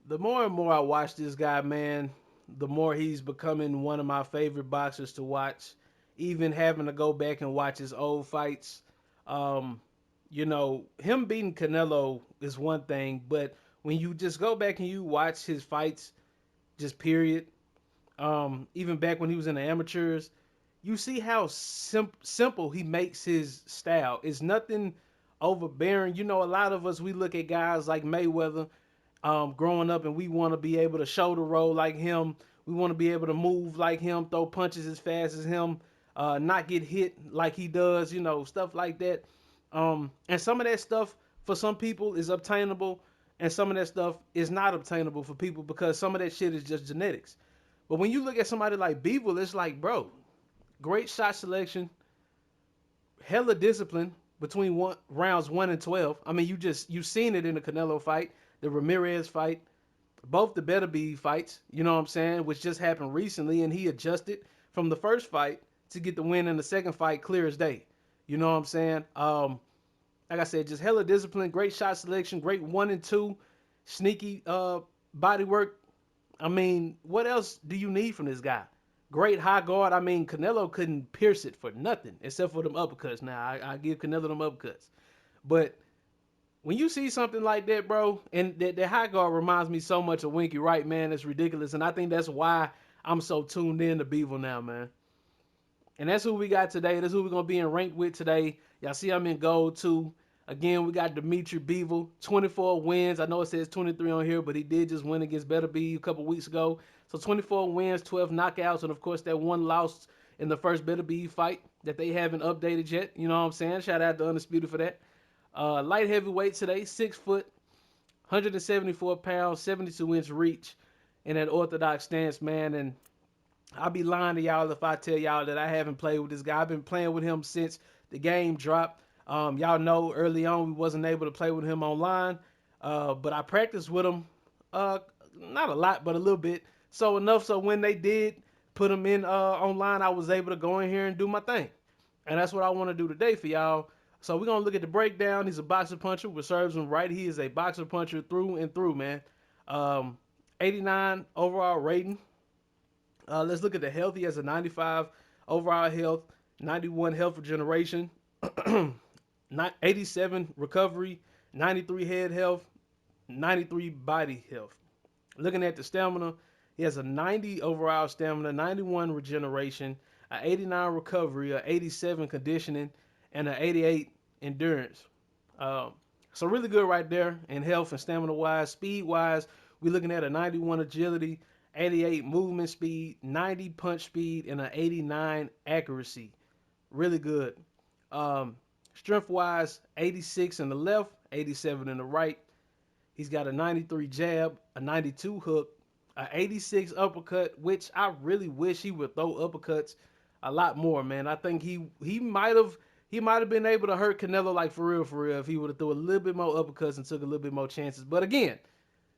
The more and more I watch this guy, man, the more he's becoming one of my favorite boxers to watch. Even having to go back and watch his old fights. Um, him beating Canelo is one thing, but when you just go back and you watch his fights, just period, even back when he was in the amateurs, you see how simple he makes his style. It's nothing overbearing. A lot of us, we look at guys like Mayweather growing up, and we want to be able to shoulder roll like him. We want to be able to move like him, throw punches as fast as him, not get hit like he does, stuff like that. And some of that stuff for some people is obtainable, and some of that stuff is not obtainable for people because some of that shit is just genetics. But when you look at somebody like Bivol, it's like, bro, great shot selection, hella discipline between rounds 1 and 12. I mean, you seen it in the Canelo fight, the Ramirez fight, both the Better Be fights. You know what I'm saying? Which just happened recently, and he adjusted from the first fight to get the win in the second fight, clear as day. You know what I'm saying? Like I said, just hella discipline, great shot selection, great 1 and 2, sneaky body work. I mean, what else do you need from this guy? Great high guard. I mean, Canelo couldn't pierce it for nothing except for them uppercuts. Now, I give Canelo them uppercuts. But when you see something like that, bro, and that high guard reminds me so much of Winky Wright, man, it's ridiculous. And I think that's why I'm so tuned in to Bivol now, man. And that's who we got today. That's who we're going to be in ranked with today. Y'all see I'm in gold, too. Again, we got Dmitry Bivol, 24 wins. I know it says 23 on here, but he did just win against Better Be a couple weeks ago. So 24 wins, 12 knockouts, and of course that one loss in the first Better Be fight that they haven't updated yet. You know what I'm saying? Shout out to Undisputed for that. Light heavyweight today, 6 foot, 174 pounds, 72-inch reach, in that orthodox stance, man. And I'll be lying to y'all if I tell y'all that I haven't played with this guy. I've been playing with him since the game dropped. Y'all know early on we wasn't able to play with him online, but I practiced with him, uh, not a lot, but a little bit. So enough so when they did put him in online, I was able to go in here and do my thing. And that's what I want to do today for y'all. So we're gonna look at the breakdown. He's a boxer puncher, which serves him right. He is a boxer puncher through and through, man. Um, 89 overall rating. Let's look at the health. He has a 95 overall health, 91 health regeneration, 87 recovery, 93 head health, 93 body health. Looking at the stamina, he has a 90 overall stamina, 91 regeneration, a 89 recovery, a 87 conditioning, and a 88 endurance. Um, so really good right there in health and stamina wise. Speed wise, we're looking at a 91 agility, 88 movement speed, 90 punch speed, and an 89 accuracy. Really good. Um, Strength wise, 86 in the left, 87 in the right. He's got a 93 jab, a 92 hook, a 86 uppercut, which I really wish he would throw uppercuts a lot more, man. I think he might have been able to hurt Canelo like for real if he would have threw a little bit more uppercuts and took a little bit more chances. But again,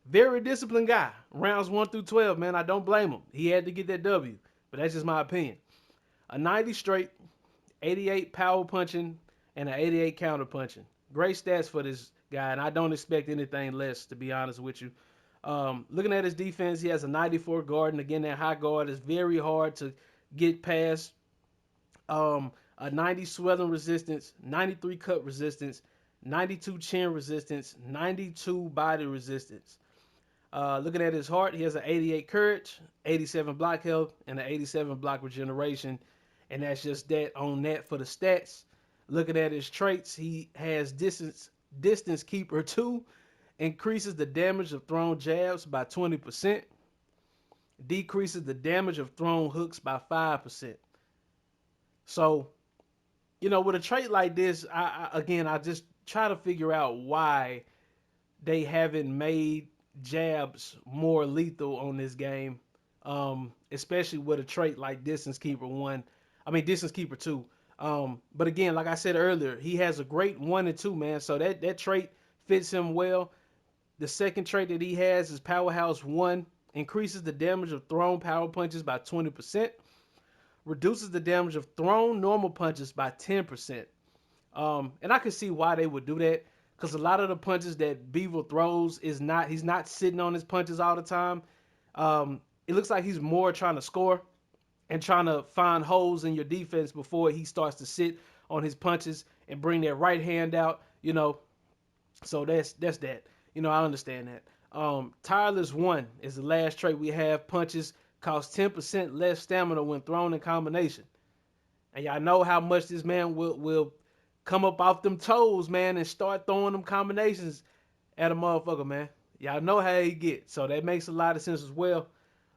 very disciplined guy. Rounds 1 through 12, man. I don't blame him. He had to get that W, but that's just my opinion. A 90 straight, 88 power punching, and an 88 counter punching. Great stats for this guy, and I don't expect anything less, to be honest with you. Looking at his defense, he has a 94 guard, and again, that high guard is very hard to get past. A 90 swelling resistance, 93 cut resistance, 92 chin resistance, 92 body resistance. Looking at his heart, he has an 88 courage, 87 block health, and an 87 block regeneration. And that's just that on that for the stats. Looking at his traits, he has distance keeper 2, increases the damage of thrown jabs by 20%, decreases the damage of thrown hooks by 5%. So, with a trait like this, I just try to figure out why they haven't made jabs more lethal on this game, especially with a trait like Distance Keeper 1. I mean, Distance Keeper 2. But again, like I said earlier, he has a great 1 and 2, man. So that trait fits him well. The second trait that he has is Powerhouse 1, increases the damage of thrown power punches by 20%, reduces the damage of thrown normal punches by 10%. And I can see why they would do that because a lot of the punches that Bivol throws is not, he's not sitting on his punches all the time. It looks like he's more trying to score and trying to find holes in your defense before he starts to sit on his punches and bring that right hand out, you know. So that's that. You know, I understand that. Tireless one is the last trait we have. Punches cost 10% less stamina when thrown in combination. And y'all know how much this man will come up off them toes, man, and start throwing them combinations at a motherfucker, man. Y'all know how he get. So that makes a lot of sense as well.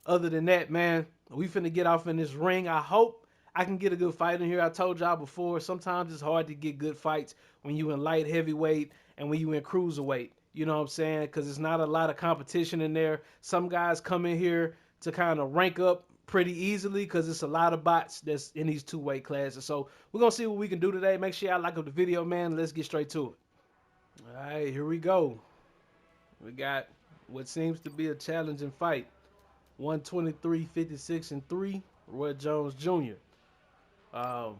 Other than that, man, we finna get off in this ring. I hope I can get a good fight in here. I told y'all before, sometimes it's hard to get good fights when you in light heavyweight and when you in cruiserweight. You know what I'm saying? Because it's not a lot of competition in there. Some guys come in here to kind of rank up pretty easily because it's a lot of bots that's in these two weight classes. So we're going to see what we can do today. Make sure y'all like the video, man. Let's get straight to it. All right, here we go. We got what seems to be a challenging fight. 123, 56, and 3, Roy Jones Jr. I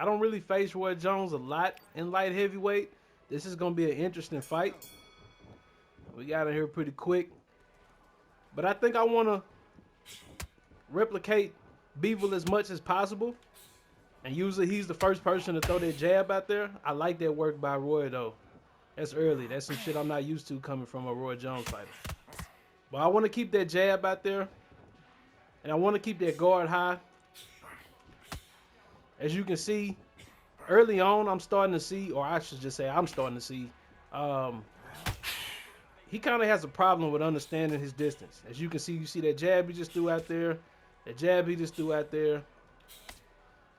don't really face Roy Jones a lot in light heavyweight. This is going to be an interesting fight. We got in here pretty quick. But I think I want to replicate Bivol as much as possible. And usually he's the first person to throw that jab out there. I like that work by Roy, though. That's early. That's some shit I'm not used to coming from a Roy Jones fighter. But I want to keep that jab out there. And I want to keep that guard high. As you can see, early on, I'm starting to see, or I should just say I'm starting to see, he kind of has a problem with understanding his distance. As you can see, you see that jab he just threw out there. That jab he just threw out there.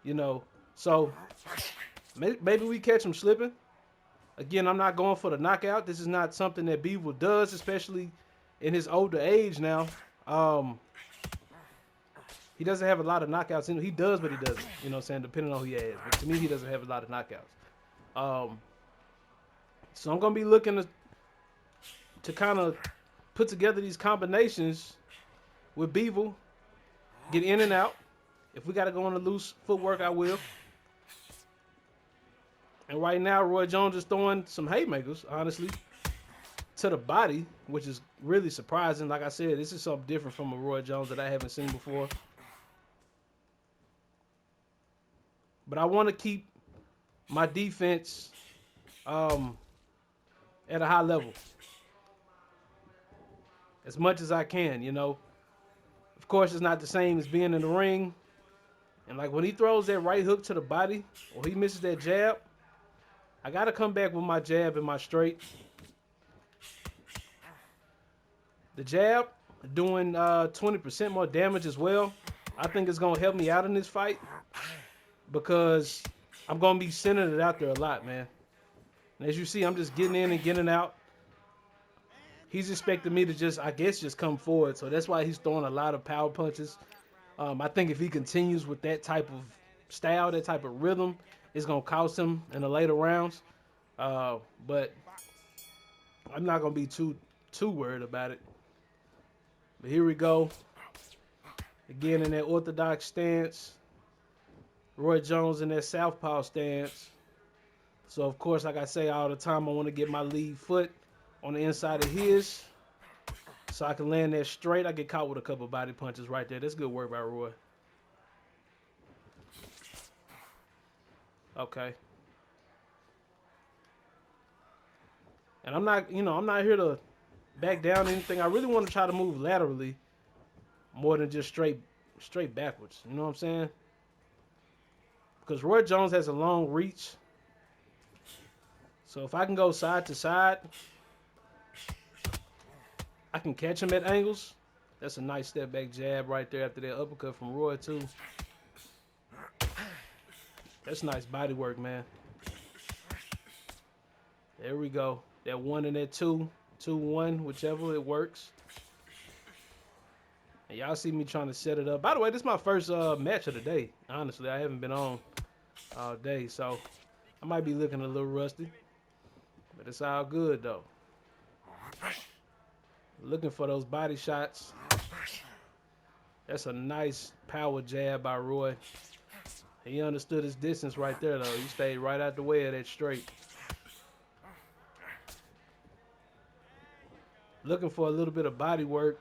You know, so maybe we catch him slipping. Again, I'm not going for the knockout. This is not something that Bivol does, especially in his older age now. He doesn't have a lot of knockouts in him. He does, but he doesn't. You know what I'm saying? Depending on who he has. But to me, he doesn't have a lot of knockouts. So I'm going to be looking to kind of put together these combinations with Bivol. Get in and out. If we got to go on the loose footwork, I will. And right now, Roy Jones is throwing some haymakers, honestly, to the body, which is really surprising. Like I said, this is something different from a Roy Jones that I haven't seen before. But I want to keep my defense at a high level as much as I can, you know. Of course, it's not the same as being in the ring. And like when he throws that right hook to the body or he misses that jab, I got to come back with my jab and my straight. The jab doing 20% more damage as well. I think it's going to help me out in this fight because I'm going to be sending it out there a lot, man. And as you see, I'm just getting in and getting out. He's expecting me to just, I guess, just come forward. So that's why he's throwing a lot of power punches. I think if he continues with that type of style, that type of rhythm, it's going to cost him in the later rounds. But I'm not going to be too worried about it. But here we go. Again, in that orthodox stance. Roy Jones in that southpaw stance. So, of course, like I say all the time, I want to get my lead foot on the inside of his so I can land that straight. I get caught with a couple body punches right there. That's good work by Roy. Okay. And I'm not, I'm not here to back down anything. I really want to try to move laterally more than just straight backwards. You know what I'm saying? Because Roy Jones has a long reach. So if I can go side to side, I can catch him at angles. That's a nice step back jab right there after that uppercut from Roy too. That's nice body work, man. There we go. That one and that two. 2-1, whichever it works. And y'all see me trying to set it up. By the way, this is my first match of the day. Honestly, I haven't been on all day, so I might be looking a little rusty. But it's all good, though. Looking for those body shots. That's a nice power jab by Roy. He understood his distance right there, though. He stayed right out the way of that straight. Looking for a little bit of body work.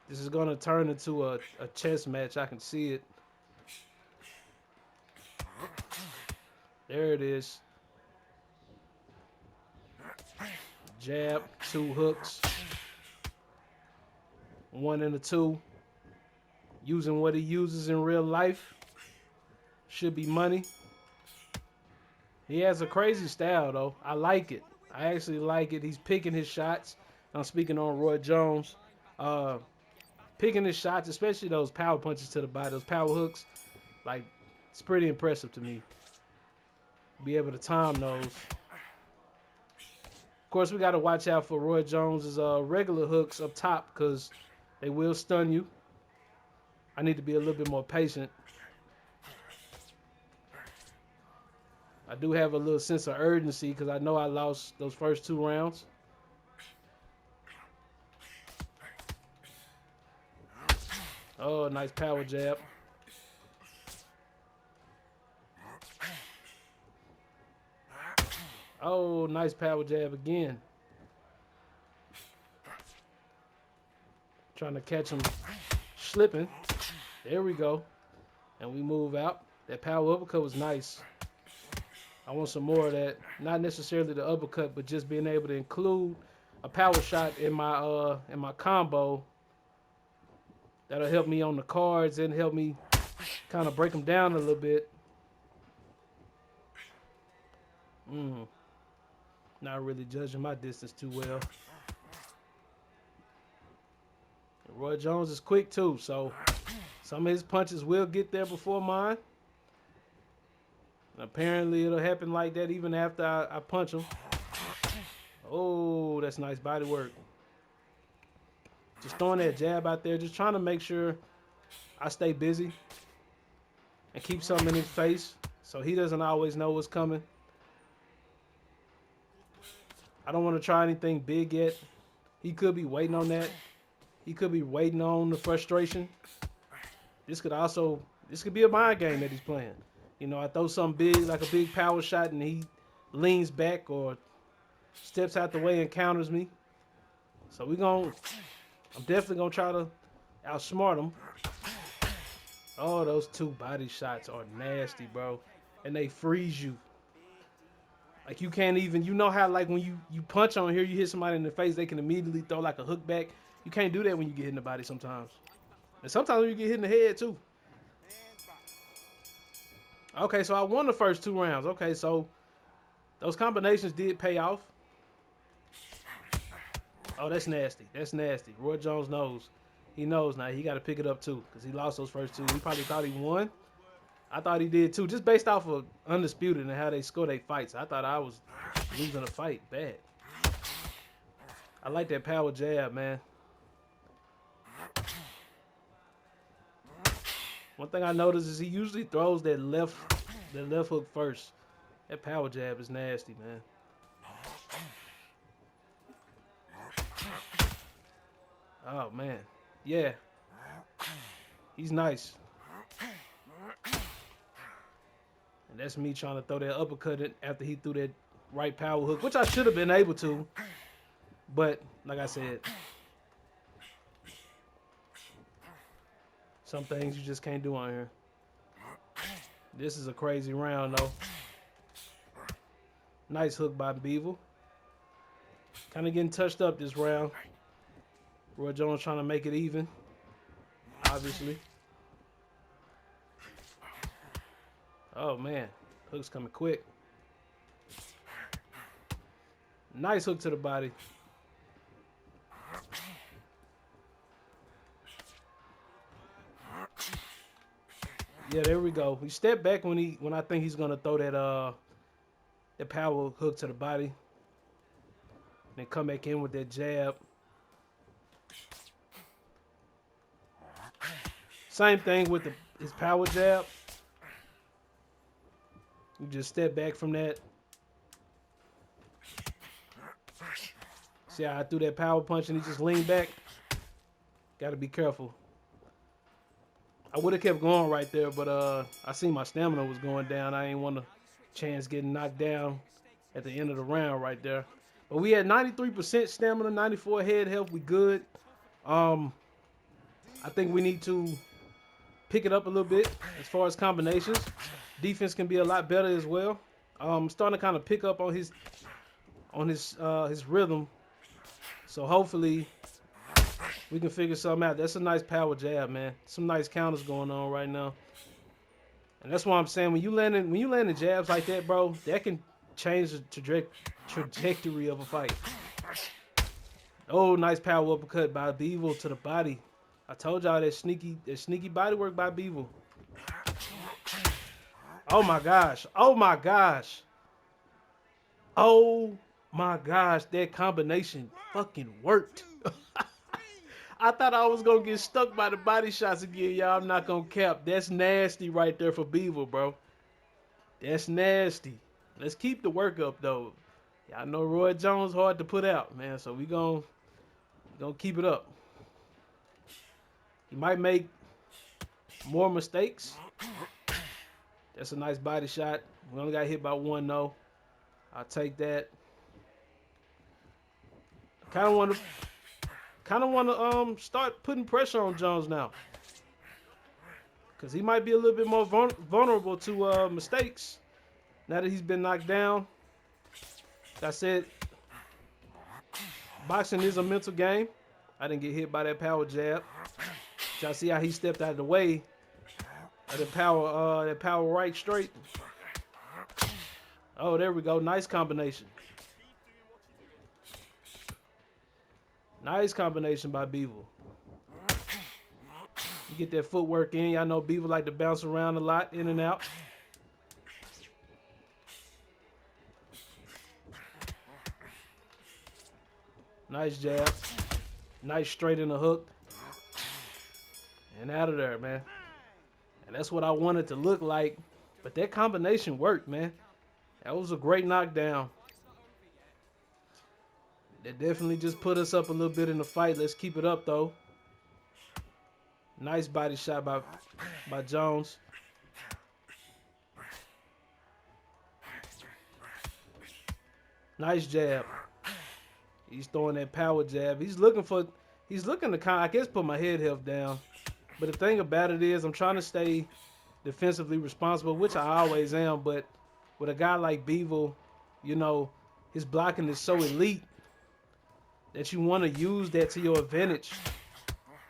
This is going to turn into a chess match. I can see it. There it is. Jab, 2 hooks. 1 and a 2. Using what he uses in real life. Should be money. He has a crazy style, though. I like it. I actually like it. He's picking his shots. I'm speaking on Roy Jones. Picking his shots, especially those power punches to the body, those power hooks. Like, it's pretty impressive to me. Be able to time those. Of course, we got to watch out for Roy Jones's regular hooks up top because they will stun you. I need to be a little bit more patient. I do have a little sense of urgency because I know I lost those first 2 rounds. Oh, nice power jab. Oh, nice power jab again. Trying to catch him slipping. There we go. And we move out. That power uppercut was nice. I want some more of that. Not necessarily the uppercut, but just being able to include a power shot in my combo. That'll help me on the cards and help me kind of break them down a little bit. Not really judging my distance too well. Roy Jones is quick too, so some of his punches will get there before mine. And apparently it'll happen like that even after I punch him. Oh, that's nice body work. Just throwing that jab out there, just trying to make sure I stay busy and keep something in his face so he doesn't always know what's coming. I don't want to try anything big yet. He could be waiting on that. He could be waiting on the frustration. This could be a mind game that he's playing. You know, I throw something big, like a big power shot, and he leans back or steps out the way and counters me. So I'm definitely going to try to outsmart him. Oh, those 2 body shots are nasty, bro. And they freeze you. Like, you can't even, you know how, like, when you punch on here, you hit somebody in the face, they can immediately throw, like, a hook back. You can't do that when you get hit in the body sometimes. And sometimes when you get hit in the head, too. Okay, so I won the first 2 rounds. Okay, so those combinations did pay off. Oh, that's nasty. That's nasty. Roy Jones knows. He knows now. He got to pick it up, too, because he lost those first 2. He probably thought he won. I thought he did, too, just based off of Undisputed and how they score their fights. I thought I was losing a fight bad. I like that power jab, man. One thing I noticed is he usually throws that left hook first. That power jab is nasty, man. Oh, man. Yeah. He's nice. And that's me trying to throw that uppercut in after he threw that right power hook, which I should have been able to. But, like I said, some things you just can't do on here. This is a crazy round, though. Nice hook by Bivol. Kind of getting touched up this round. Roy Jones trying to make it even, obviously. Oh, man. Hook's coming quick. Nice hook to the body. Yeah, there we go. He stepped back when I think he's gonna throw that power hook to the body. Then come back in with that jab. Same thing with his power jab. You just step back from that. See how I threw that power punch and he just leaned back? Got to be careful. I would have kept going right there, but I seen my stamina was going down. I ain't want a chance getting knocked down at the end of the round right there. But we had 93% stamina, 94 head health. We good. I think we need to pick it up a little bit as far as combinations. Defense can be a lot better as well. Starting to kind of pick up on his rhythm. So hopefully we can figure something out. That's a nice power jab, man. Some nice counters going on right now. And that's why I'm saying when you landing jabs like that, bro, that can change the trajectory of a fight. Oh, nice power uppercut by Bivol to the body. I told y'all that sneaky body work by Bivol. Oh my gosh. Oh my gosh. Oh my gosh. That combination fucking worked. I thought I was gonna get stuck by the body shots again, y'all. I'm not gonna cap. That's nasty right there for Bivol, bro. That's nasty. Let's keep the work up though. Y'all know Roy Jones hard to put out, man. So we gonna keep it up. He might make more mistakes. That's a nice body shot. We only got hit by one though. I'll take that. Kind of want to start putting pressure on Jones now, because he might be a little bit more vulnerable to mistakes now that he's been knocked down. Like I said, boxing is a mental game. I didn't get hit by that power jab. Y'all see how he stepped out of the way of that power right straight. Oh, there we go. Nice combination. Nice combination by Bivol. You get that footwork in. Y'all know Bivol like to bounce around a lot, in and out. Nice jab. Nice straight in the hook. And out of there, man. And that's what I wanted to look like. But that combination worked, man. That was a great knockdown. That definitely just put us up a little bit in the fight. Let's keep it up, though. Nice body shot by Jones. Nice jab. He's throwing that power jab. He's looking to kind of, I guess, put my head health down. But the thing about it is I'm trying to stay defensively responsible, which I always am. But with a guy like Bivol, you know, his blocking is so elite that you want to use that to your advantage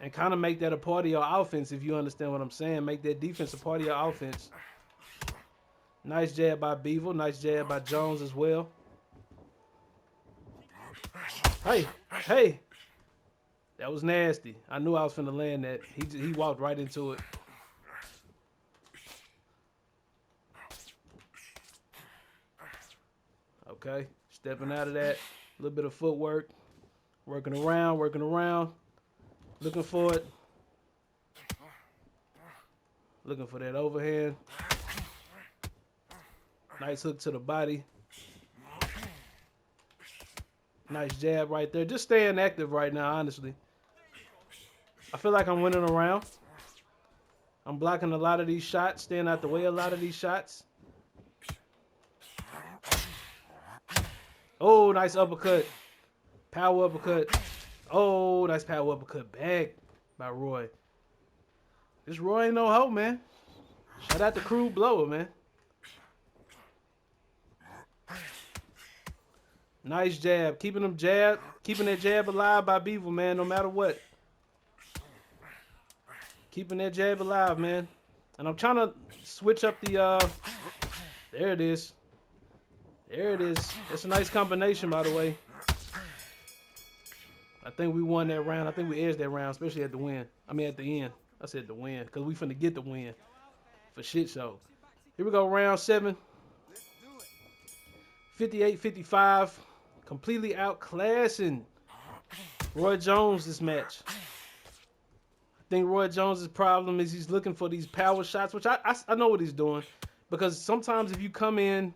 and kind of make that a part of your offense, if you understand what I'm saying. Make that defense a part of your offense. Nice jab by Bivol. Nice jab by Jones as well. Hey. That was nasty. I knew I was finna land that. He walked right into it. Okay, stepping out of that. A little bit of footwork. Working around. Looking for it. Looking for that overhand. Nice hook to the body. Nice jab right there. Just staying active right now, honestly. I feel like I'm winning around. I'm blocking a lot of these shots, staying out the way a lot of these shots. Oh, nice uppercut. Power uppercut. Oh, nice power uppercut back by Roy. This Roy ain't no hoe, man. Shout out to Crude Blower, man. Nice jab. Keeping that jab alive by Bivol, man, no matter what. Keeping that jab alive, man. And I'm trying to switch up the, there it is. There it is. It's a nice combination, by the way. I think we won that round. I think we edged that round, especially at the win. I mean, at the end. I said the win, because we finna get the win. For shit show. Here we go, round 7. 58-55. Completely outclassing Roy Jones this match. I think Roy Jones' problem is he's looking for these power shots, which I know what he's doing. Because sometimes if you come in,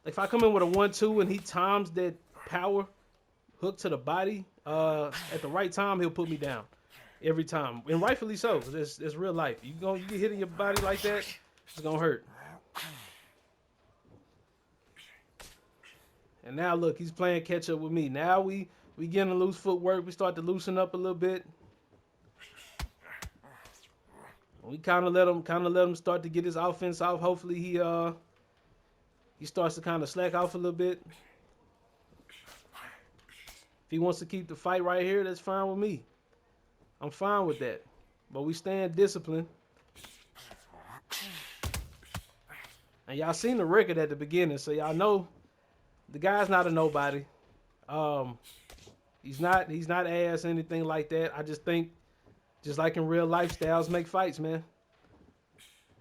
if I come in with a 1-2 and he times that power hook to the body at the right time, he'll put me down every time, and rightfully so. It's real life. You get hit in your body like that, it's gonna hurt. And now look, he's playing catch up with me. Now we getting a loose footwork. We start to loosen up a little bit. We kind of let him start to get his offense off. Hopefully he starts to kind of slack off a little bit. If he wants to keep the fight right here, that's fine with me. I'm fine with that. But we staying disciplined. And y'all seen the record at the beginning, so y'all know the guy's not a nobody. Um, he's not ass anything like that. I just think, just like in real life, styles make fights, man.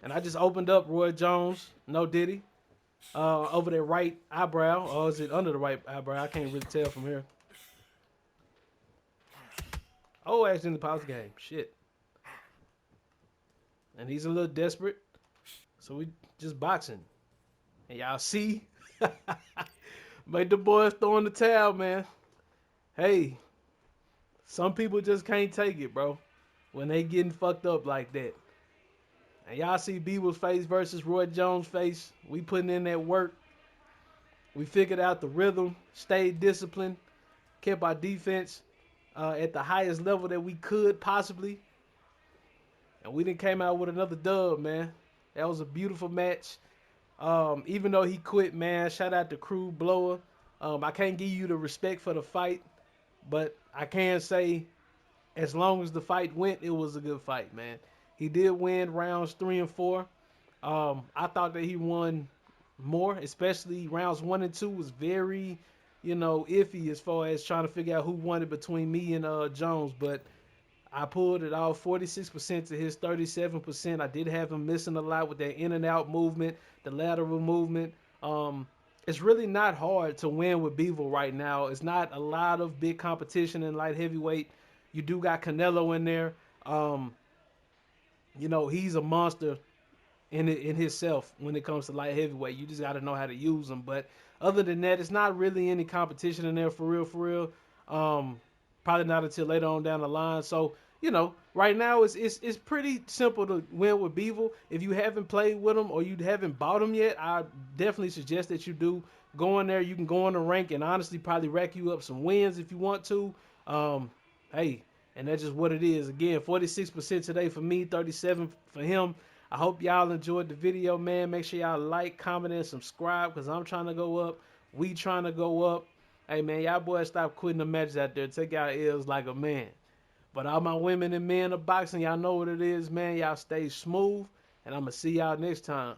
And I just opened up Roy Jones, no Diddy, over that right eyebrow, or is it under the right eyebrow? I can't really tell from here. Oh, actually in the pause game, shit. And he's a little desperate, so we just boxing. And y'all see, made the boys throwing the towel, man. Hey, some people just can't take it, bro, when they getting fucked up like that. And y'all see Bivol's face versus Roy Jones' face. We putting in that work. We figured out the rhythm, stayed disciplined, kept our defense at the highest level that we could possibly. And we didn't came out with another dub, man. That was a beautiful match. Even though he quit, man, shout out to Crew Blower. I can't give you the respect for the fight, but I can say as long as the fight went, it was a good fight, man. He did win rounds 3 and 4. I thought that he won more, especially rounds 1 and 2 was very, iffy as far as trying to figure out who won it between me and Jones. But I pulled it off 46% to his 37%. I did have him missing a lot with that in and out movement, the lateral movement. It's really not hard to win with Bivol right now. It's not a lot of big competition in light heavyweight. You do got Canelo in there. He's a monster in himself when it comes to light heavyweight. You just got to know how to use them. But other than that, it's not really any competition in there for real, for real. Probably not until later on down the line. So, right now it's pretty simple to win with Bivol. If you haven't played with him or you haven't bought him yet, I definitely suggest that you do. Go in there. You can go on the rank and honestly probably rack you up some wins if you want to. Hey, and that's just what it is. Again, 46% today for me, 37% for him. I hope y'all enjoyed the video, man. Make sure y'all like, comment, and subscribe because I'm trying to go up. We trying to go up. Hey, man, y'all boys stop quitting the matches out there. Take y'all L's like a man. But all my women and men of boxing, y'all know what it is, man. Y'all stay smooth, and I'm going to see y'all next time.